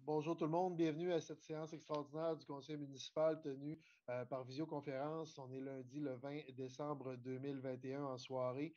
Bonjour tout le monde, bienvenue à cette séance extraordinaire du conseil municipal tenue par visioconférence. On est lundi le 20 décembre 2021 en soirée.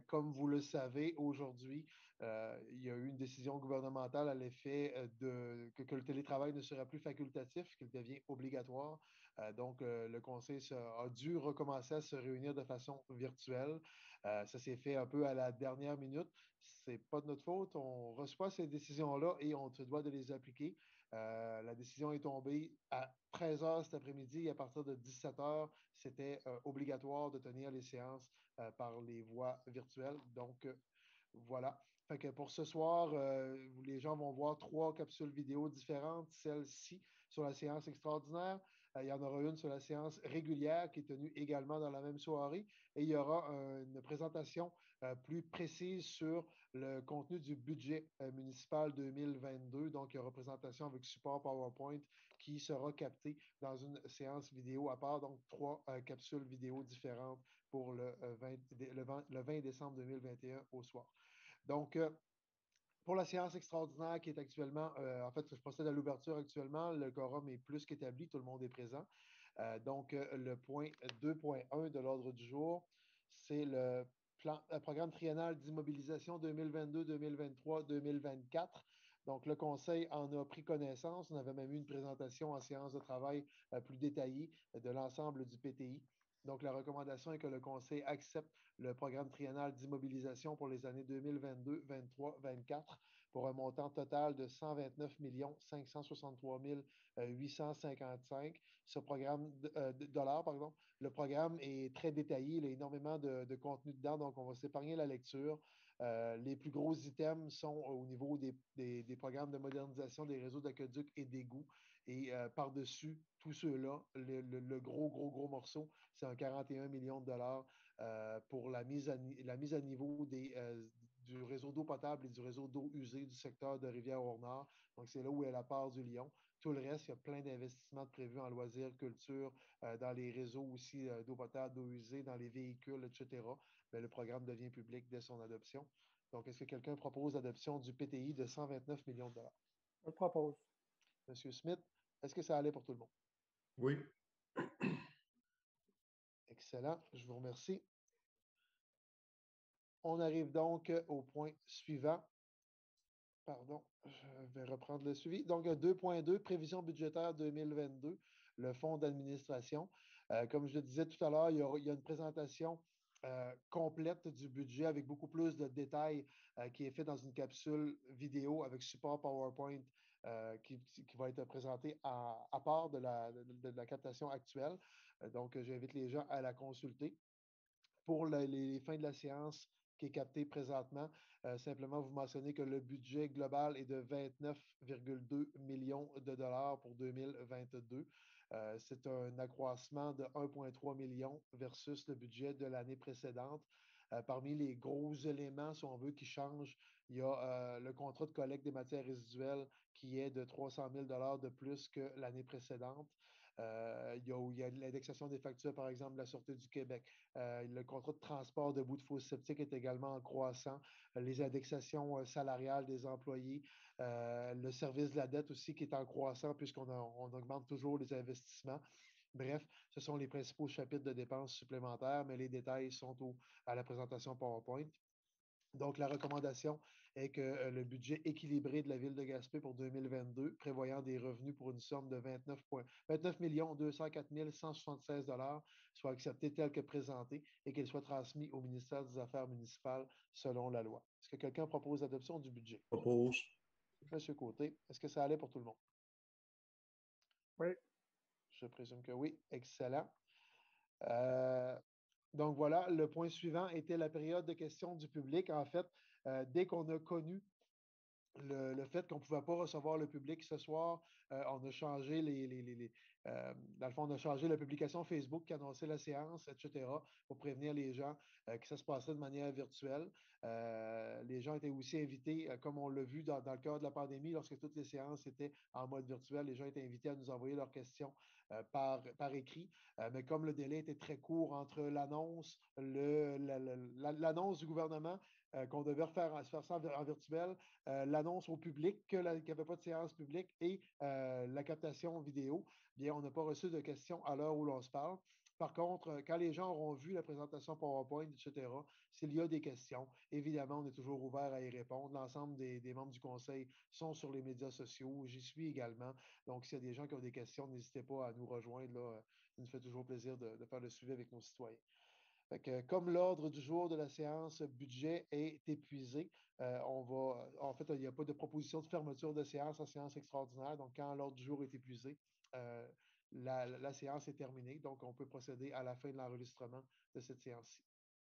Comme vous le savez, aujourd'hui, il y a eu une décision gouvernementale à l'effet que le télétravail ne sera plus facultatif, qu'il devient obligatoire. Le conseil a dû recommencer à se réunir de façon virtuelle. Ça s'est fait un peu à la dernière minute. C'est pas de notre faute. On reçoit ces décisions-là et on se doit de les appliquer. La décision est tombée à 13 heures cet après-midi et à partir de 17 heures, c'était obligatoire de tenir les séances par les voies virtuelles. Voilà. Fait que pour ce soir, les gens vont voir trois capsules vidéo différentes. Celle-ci sur la séance extraordinaire. Il y en aura une sur la séance régulière qui est tenue également dans la même soirée. Et il y aura une présentation plus précise sur le contenu du budget municipal 2022. Donc, il y aura présentation avec support PowerPoint qui sera capté dans une séance vidéo à part. Donc, trois capsules vidéo différentes pour le 20 décembre 2021 au soir. Donc, pour la séance extraordinaire qui est actuellement, en fait, je procède à l'ouverture actuellement, le quorum est plus qu'établi, tout le monde est présent. Le point 2.1 de l'ordre du jour, c'est le programme triennal d'immobilisation 2022, 2023, 2024. Donc, le Conseil en a pris connaissance. On avait même eu une présentation en séance de travail plus détaillée de l'ensemble du PTI. Donc, la recommandation est que le Conseil accepte le programme triennal d'immobilisation pour les années 2022, 23, 24 pour un montant total de 129 563 855. Ce programme de dollars, pardon. Le programme est très détaillé, il y a énormément de contenu dedans, donc on va s'épargner la lecture. Les plus gros items sont au niveau des programmes de modernisation des réseaux d'aqueduc et d'égouts. Et par-dessus tous ceux-là, le gros morceau, c'est un 41 millions de dollars pour la mise à niveau du réseau d'eau potable et du réseau d'eau usée du secteur de Rivière-au-Nord. Donc, c'est là où est la part du lion. Tout le reste, il y a plein d'investissements prévus en loisirs, culture, dans les réseaux aussi d'eau potable, d'eau usée, dans les véhicules, etc. Mais le programme devient public dès son adoption. Donc, est-ce que quelqu'un propose l'adoption du PTI de 129 millions de dollars? Je le propose. Monsieur Smith, est-ce que ça allait pour tout le monde? Oui. Excellent, je vous remercie. On arrive donc au point suivant. Pardon, je vais reprendre le suivi. Donc, 2.2, prévision budgétaire 2022, le fonds d'administration. Comme je le disais tout à l'heure, il y a une présentation complète du budget avec beaucoup plus de détails qui est fait dans une capsule vidéo avec support PowerPoint qui va être présenté à part de la captation actuelle. Donc, j'invite les gens à la consulter. Pour les fins de la séance qui est captée présentement, simplement vous mentionnez que le budget global est de 29,2 millions de dollars pour 2022. C'est un accroissement de 1,3 million versus le budget de l'année précédente. Parmi les gros éléments, si on veut, qui changent, il y a le contrat de collecte des matières résiduelles qui est de 300 000 de plus que l'année précédente. Il y a l'indexation des factures, par exemple, de la Sûreté du Québec. Le contrat de transport de bouts de fosse septique est également en croissant. Les indexations salariales des employés. Le service de la dette aussi qui est en croissant puisqu'on augmente toujours les investissements. Bref, ce sont les principaux chapitres de dépenses supplémentaires, mais les détails sont à la présentation PowerPoint. Donc, la recommandation est que le budget équilibré de la Ville de Gaspé pour 2022, prévoyant des revenus pour une somme de 29 204 176 soit accepté tel que présenté et qu'il soit transmis au ministère des Affaires municipales selon la loi. Est-ce que quelqu'un propose l'adoption du budget? Propose. Monsieur Côté, est-ce que ça allait pour tout le monde? Oui. Je présume que oui. Excellent. Donc voilà, le point suivant était la période de questions du public. En fait, dès qu'on a connu le fait qu'on ne pouvait pas recevoir le public ce soir, on a changé dans le fond, on a changé la publication Facebook qui annonçait la séance, etc., pour prévenir les gens que ça se passait de manière virtuelle. Les gens étaient aussi invités, comme on l'a vu dans le cadre de la pandémie, lorsque toutes les séances étaient en mode virtuel, les gens étaient invités à nous envoyer leurs questions par écrit. Mais comme le délai était très court entre l'annonce du gouvernement qu'on devait se faire ça en virtuel, l'annonce au public qu'il n'y avait pas de séance publique et la captation vidéo. Bien, on n'a pas reçu de questions à l'heure où l'on se parle. Par contre, quand les gens auront vu la présentation PowerPoint, etc., s'il y a des questions, évidemment, on est toujours ouvert à y répondre. L'ensemble des membres du conseil sont sur les médias sociaux. J'y suis également. Donc, s'il y a des gens qui ont des questions, n'hésitez pas à nous rejoindre. Là. Ça nous fait toujours plaisir de faire le suivi avec nos citoyens. Comme l'ordre du jour de la séance budget est épuisé, en fait, il n'y a pas de proposition de fermeture de séance en séance extraordinaire. Donc, quand l'ordre du jour est épuisé, la séance est terminée. Donc, on peut procéder à la fin de l'enregistrement de cette séance-ci.